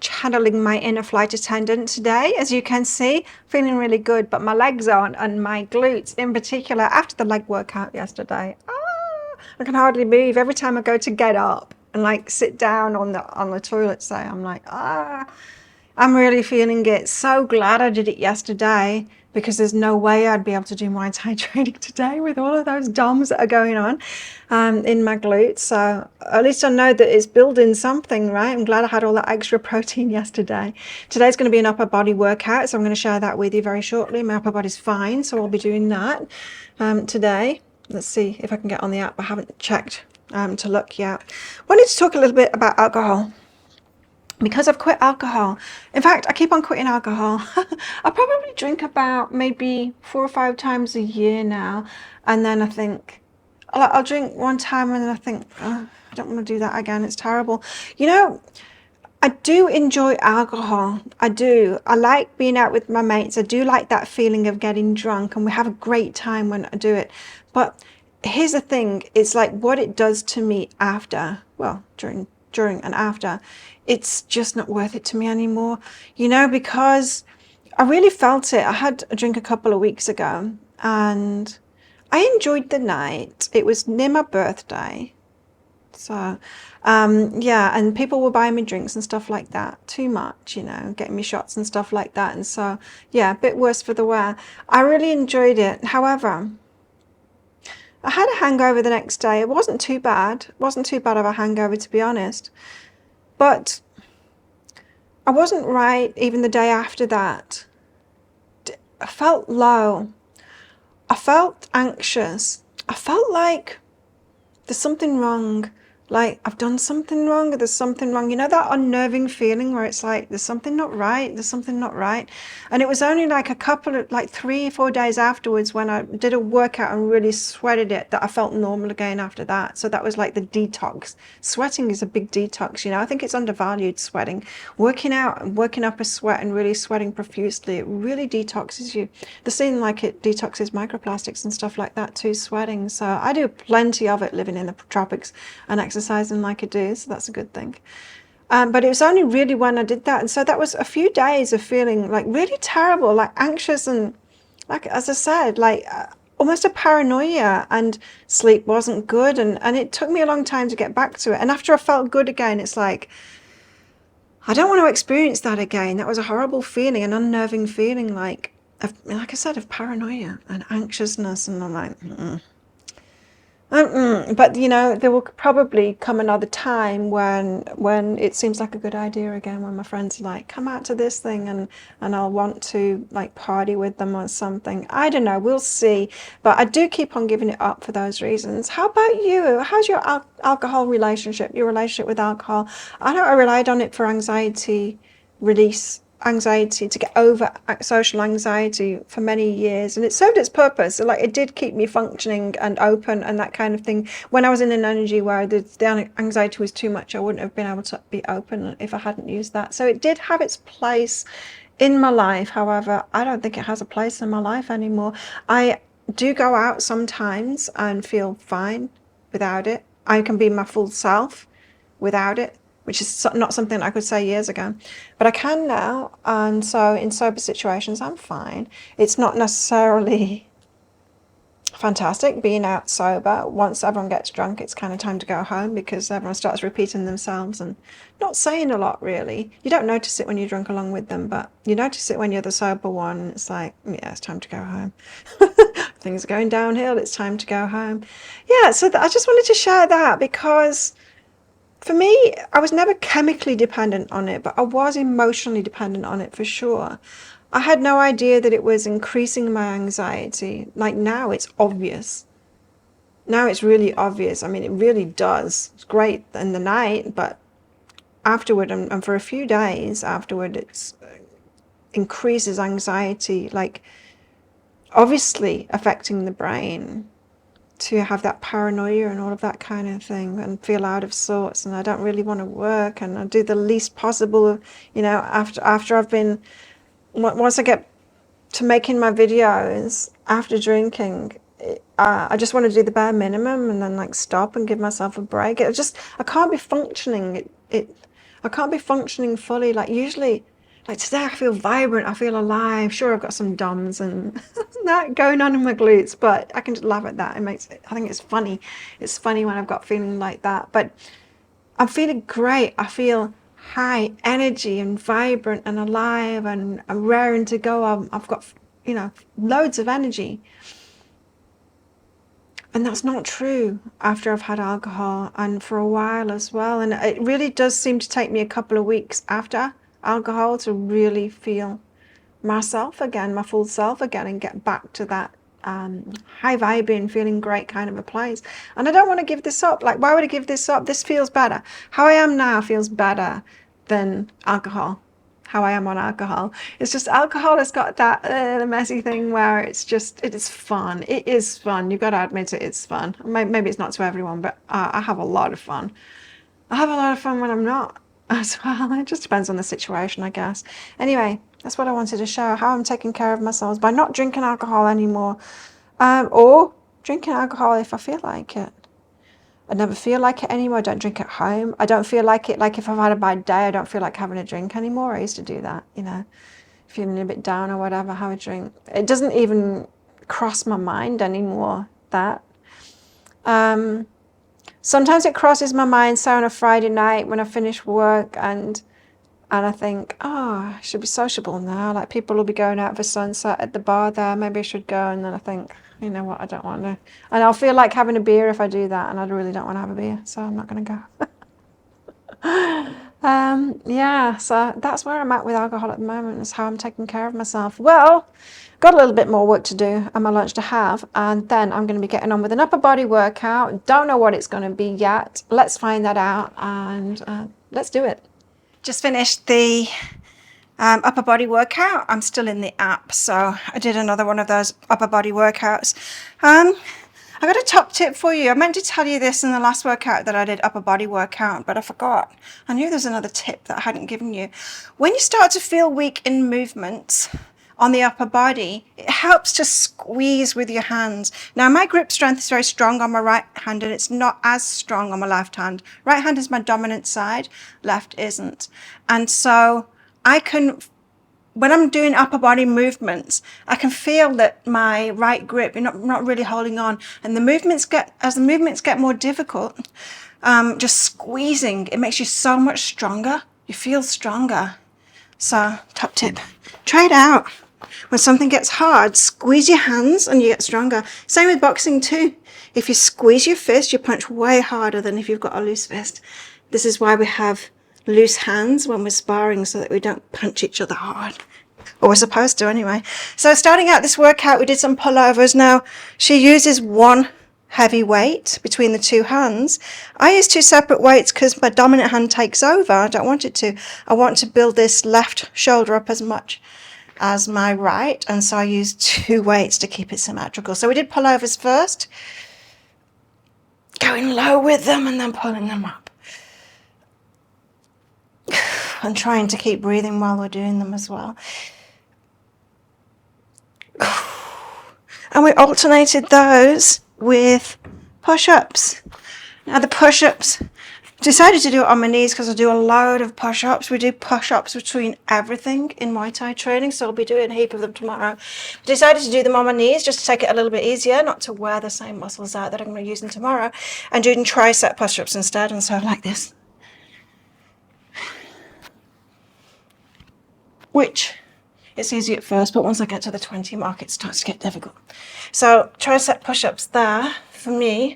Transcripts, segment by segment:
channeling my inner flight attendant today, as you can see, feeling really good, but my legs aren't, and my glutes in particular, after the leg workout yesterday, I can hardly move. Every time I go to get up and like sit down on the toilet, say, I'm like, I'm really feeling it. So glad I did it yesterday, because there's no way I'd be able to do Muay Thai training today with all of those DOMs that are going on in my glutes. So at least I know that it's building something, right? I'm glad I had all that extra protein yesterday. Today's going to be an upper body workout, so I'm going to share that with you very shortly. My upper body's fine, so I'll be doing that today. Let's see if I can get on the app. I haven't checked to look yet. Wanted to talk a little bit about alcohol. Because I've quit alcohol. In fact, I keep on quitting alcohol. I probably drink about maybe 4 or 5 times a year now. And then I think, I'll drink one time and then I think, oh, I don't want to do that again. It's terrible. You know, I do enjoy alcohol. I do. I like being out with my mates. I do like that feeling of getting drunk, and we have a great time when I do it. But here's the thing. It's like what it does to me after, well, during and after, it's just not worth it to me anymore, you know, because I really felt it. I had a drink a couple of weeks ago and I enjoyed the night. It was near my birthday. So, yeah, and people were buying me drinks and stuff like that. Too much, you know, getting me shots and stuff like that. And so, yeah, a bit worse for the wear. I really enjoyed it. However, I had a hangover the next day. It wasn't too bad. It wasn't too bad of a hangover, to be honest. But I wasn't right even the day after that. I felt low. I felt anxious. I felt like there's something wrong. Like I've done something wrong, or there's something wrong. You know that unnerving feeling where it's like there's something not right, there's something not right. And it was only like a couple of, like 3 or 4 days afterwards, when I did a workout and really sweated it, that I felt normal again after that. So that was like the detox. Sweating is a big detox, you know. I think it's undervalued, sweating. Working out and working up a sweat and really sweating profusely, it really detoxes you. The same like it detoxes microplastics and stuff like that too, sweating. So I do plenty of it living in the tropics and exercising like I do, so that's a good thing. But it was only really when I did that, and so that was a few days of feeling like really terrible, like anxious, and like, as I said, like almost a paranoia, and sleep wasn't good, and it took me a long time to get back to it. And after I felt good again, it's like, I don't want to experience that again. That was a horrible feeling, an unnerving feeling, like I said, of paranoia and anxiousness, and I'm like, but you know, there will probably come another time when it seems like a good idea again, when my friends are like, come out to this thing, and I'll want to like party with them or something. I don't know, we'll see. But I do keep on giving it up for those reasons. How about you? How's your alcohol relationship, your relationship with alcohol? I know I relied on it for anxiety release, anxiety, to get over social anxiety for many years, and it served its purpose. Like, it did keep me functioning and open and that kind of thing. When I was in an energy where the anxiety was too much, I wouldn't have been able to be open if I hadn't used that. So it did have its place in my life. However, I don't think it has a place in my life anymore. I do go out sometimes and feel fine without it. I can be my full self without it, which is not something I could say years ago, but I can now. And so in sober situations, I'm fine. It's not necessarily fantastic being out sober. Once everyone gets drunk, it's kind of time to go home, because everyone starts repeating themselves and not saying a lot, really. You don't notice it when you're drunk along with them, but you notice it when you're the sober one. It's like, yeah, it's time to go home. Things are going downhill. It's time to go home. Yeah, so I just wanted to share that, because for me, I was never chemically dependent on it, but I was emotionally dependent on it for sure. I had no idea that it was increasing my anxiety. Like, now it's obvious. Now it's really obvious. I mean, it really does. It's great in the night, but afterward, and for a few days afterward, it increases anxiety, like obviously affecting the brain, to have that paranoia and all of that kind of thing, and feel out of sorts, and I don't really want to work, and I do the least possible, you know, after I've been, once I get to making my videos after drinking, I just want to do the bare minimum and then like stop and give myself a break. I can't be functioning. I can't be functioning fully. Like usually, like today I feel vibrant, I feel alive. Sure, I've got some DOMs and that going on in my glutes, but I can just laugh at that. It makes it, I think it's funny. It's funny when I've got feeling like that. But I'm feeling great. I feel high energy and vibrant and alive, and I'm raring to go. I've got, you know, loads of energy. And that's not true after I've had alcohol, and for a while as well. And it really does seem to take me a couple of weeks after alcohol to really feel myself again, my full self again, and get back to that high vibing, feeling great kind of a place. And I don't want to give this up. Like, why would I give this up? This feels better. How I am now feels better than alcohol. How I am on alcohol. It's just alcohol has got that messy thing where it's just, it is fun. It is fun. You've got to admit it, it's fun. Maybe it's not to everyone, but I have a lot of fun. I have a lot of fun when I'm not as well. It just depends on the situation, I guess. Anyway, that's what I wanted to show, how I'm taking care of myself by not drinking alcohol anymore, or drinking alcohol if I feel like it. I never feel like it anymore. I don't drink at home. I don't feel like it. Like if I've had a bad day, I don't feel like having a drink anymore. I used to do that, you know, feeling a bit down or whatever, have a drink. It doesn't even cross my mind anymore, that. Sometimes it crosses my mind, say on a Friday night when I finish work and I think, oh, I should be sociable now. Like people will be going out for sunset at the bar there. Maybe I should go. And then I think, you know what, I don't want to. And I'll feel like having a beer if I do that. And I really don't want to have a beer. So I'm not going to go. Yeah, so that's where I'm at with alcohol at the moment, is how I'm taking care of myself. Well, got a little bit more work to do and my lunch to have, and then I'm going to be getting on with an upper body workout. Don't know what it's going to be yet. Let's find that out, and let's do it. Just finished the upper body workout. I'm still in the app, so I did another one of those upper body workouts. I got a top tip for you. I meant to tell you this in the last workout that I did, upper body workout, but I forgot. I knew there's another tip that I hadn't given you. When you start to feel weak in movements on the upper body, it helps to squeeze with your hands. Now, my grip strength is very strong on my right hand, and it's not as strong on my left hand. Right hand is my dominant side, left isn't. And so I can, when I'm doing upper body movements, I can feel that my right grip, you're not really holding on. And as the movements get more difficult, just squeezing, it makes you so much stronger. You feel stronger. So, top tip, try it out. When something gets hard, squeeze your hands and you get stronger. Same with boxing too. If you squeeze your fist, you punch way harder than if you've got a loose fist. This is why we have loose hands when we're sparring, so that we don't punch each other hard. Or we're supposed to anyway. So starting out this workout, we did some pullovers. Now, she uses one heavy weight between the two hands. I use two separate weights because my dominant hand takes over. I don't want it to. I want to build this left shoulder up as much as my right, and so I use two weights to keep it symmetrical. So we did pullovers first, going low with them and then pulling them up, and trying to keep breathing while we're doing them as well. And we alternated those with push-ups. Now the push-ups, decided to do it on my knees because I do a load of push-ups. We do push-ups between everything in Muay Thai training, so I'll be doing a heap of them tomorrow. Decided to do them on my knees just to take it a little bit easier, not to wear the same muscles out that I'm going to use them tomorrow, and doing tricep push-ups instead. And so like this, which it's easy at first, but once I get to the 20 mark, it starts to get difficult. So tricep push-ups there for me.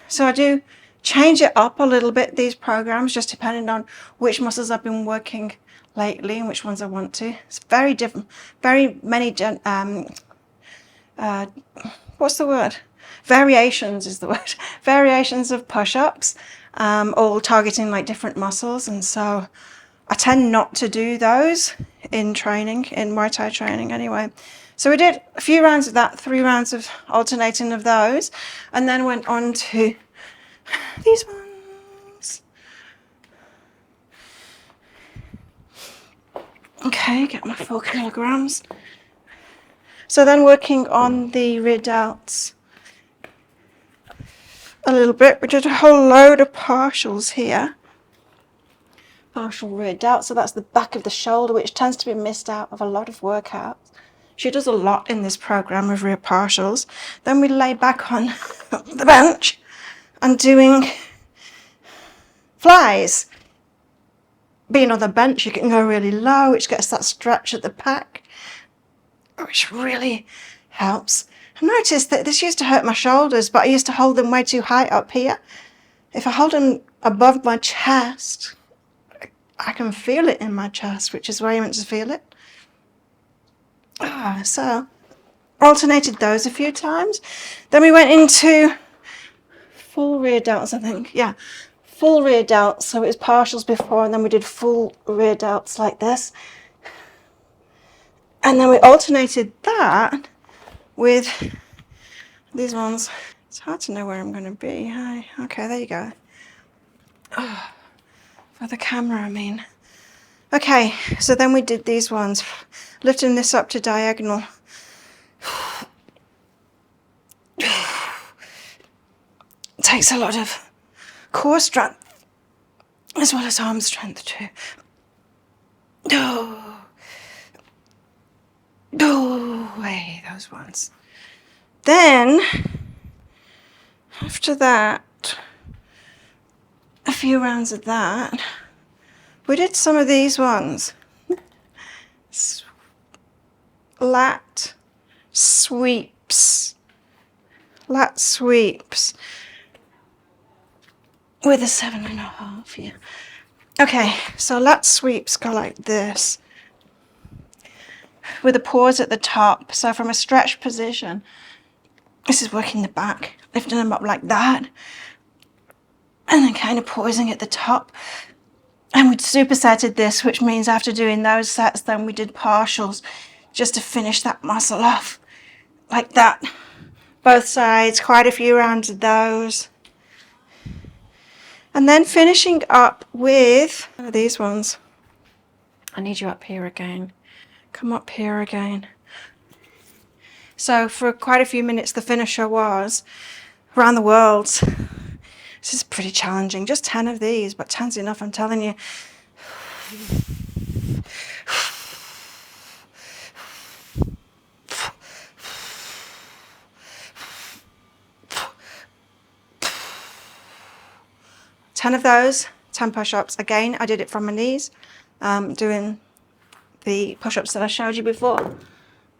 So I do change it up a little bit, these programs, just depending on which muscles I've been working lately and which ones I want to. It's very different, very many, what's the word? Variations is the word. Variations of push-ups, all targeting like different muscles. And so I tend not to do those in training, in Muay Thai training anyway. So we did a few rounds of that, 3 rounds of alternating of those, and then went on to these ones. Okay, get my 4 kilograms. So then working on the rear delts a little bit. We did a whole load of partials here. partial rear delt. So that's the back of the shoulder, which tends to be missed out of a lot of workouts. She does a lot in this program of rear partials. Then we lay back on the bench and doing flies. Being on the bench, you can go really low, which gets that stretch at the back, which really helps. I noticed that this used to hurt my shoulders, but I used to hold them way too high up here. If I hold them above my chest, I can feel it in my chest, which is where you're meant to feel it. So alternated those a few times. Then we went into full rear delts, I think. Yeah, full rear delts. So it was partials before, and then we did full rear delts like this. And then we alternated that with these ones. It's hard to know where I'm going to be. Hi. Okay, there you go. Oh, for the camera, I mean. Okay, so then we did these ones. Lifting this up to diagonal. It takes a lot of core strength as well as arm strength too. Oh, hey, those ones. Then, after that, a few rounds of that, we did some of these ones. Lat sweeps. Lat sweeps. With a 7.5 here. Okay, so lat sweeps go like this. With a pause at the top. So from a stretched position, this is working the back, lifting them up like that. And then kind of pausing at the top. And we supersetted this, which means after doing those sets, then we did partials just to finish that muscle off like that. Both sides, quite a few rounds of those. And then finishing up with these ones. I need you up here again. Come up here again. So for quite a few minutes, the finisher was around the world. This is pretty challenging. Just 10 of these, but 10's enough, I'm telling you. 10 of those, 10 push-ups. Again, I did it from my knees, doing the push-ups that I showed you before.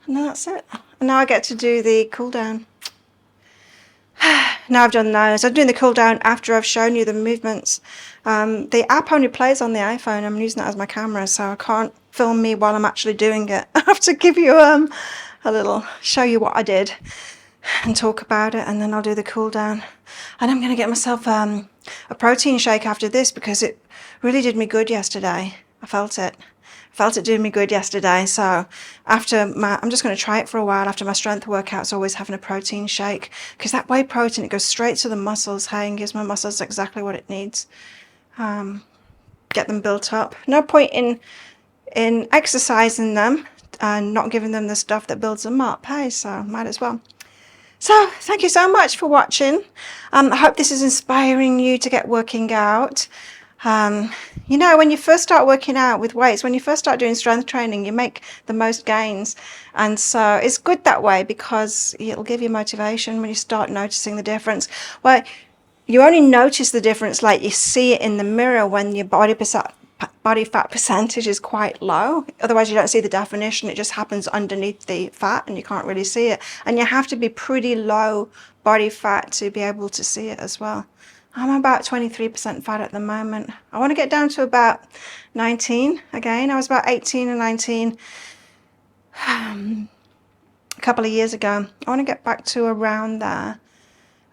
And then that's it. And now I get to do the cool down. Now I've done those. I'm doing the cool down after I've shown you the movements. The app only plays on the iPhone. I'm using that as my camera, so I can't film me while I'm actually doing it. I have to give you a little, show you what I did and talk about it, and then I'll do the cool down. And I'm going to get myself a protein shake after this because it really did me good yesterday. I felt it. Felt it doing me good yesterday. So I'm just going to try it for a while after my strength workouts, always having a protein shake, because that whey protein, it goes straight to the muscles, hey, and gives my muscles exactly what it needs. Get them built up. No point in exercising them and not giving them the stuff that builds them up, hey, so might as well. So thank you so much for watching. I hope this is inspiring you to get working out. You know, when you first start working out with weights, when you first start doing strength training, you make the most gains. And so it's good that way because it'll give you motivation when you start noticing the difference. Well, you only notice the difference like you see it in the mirror when your body fat percentage is quite low. Otherwise you don't see the definition. It just happens underneath the fat and you can't really see it. And you have to be pretty low body fat to be able to see it as well. I'm about 23% fat at the moment. I want to get down to about 19 again. I was about 18 and 19 a couple of years ago. I want to get back to around there.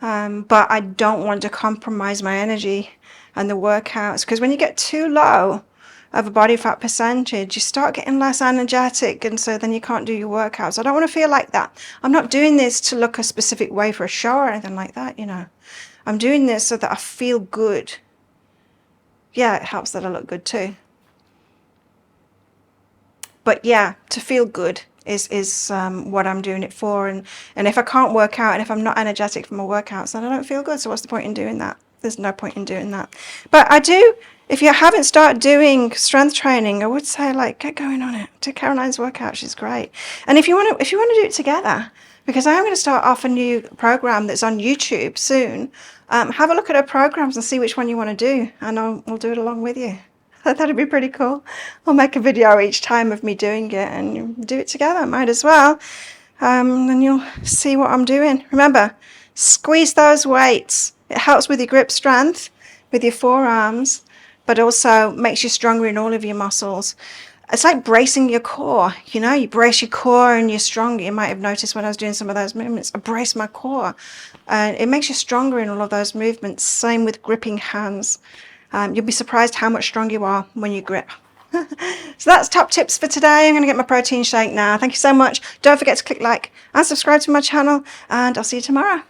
But I don't want to compromise my energy and the workouts, because when you get too low of a body fat percentage, you start getting less energetic, and so then you can't do your workouts. I don't want to feel like that. I'm not doing this to look a specific way for a show or anything like that, you know. I'm doing this so that I feel good. Yeah, it helps that I look good too. But yeah, to feel good is what I'm doing it for. And if I can't work out and if I'm not energetic from my workouts, then I don't feel good. So what's the point in doing that? there's no point in doing that. But I do, if you haven't started doing strength training, I would say, like, get going on it. Do Caroline's workout. She's great. And if you want to do it together, because I am going to start off a new program that's on YouTube soon. Have a look at her programs and see which one you want to do, and we'll do it along with you. That'd be pretty cool. I'll make a video each time of me doing it, and you do it together. Might as well. Then you'll see what I'm doing. Remember, squeeze those weights. It helps with your grip strength, with your forearms, but also makes you stronger in all of your muscles. It's like bracing your core, you know, you brace your core and you're stronger. You might have noticed when I was doing some of those movements, I braced my core. It makes you stronger in all of those movements. Same with gripping hands. You'll be surprised how much stronger you are when you grip. So that's top tips for today. I'm going to get my protein shake now. Thank you so much. Don't forget to click like and subscribe to my channel, and I'll see you tomorrow.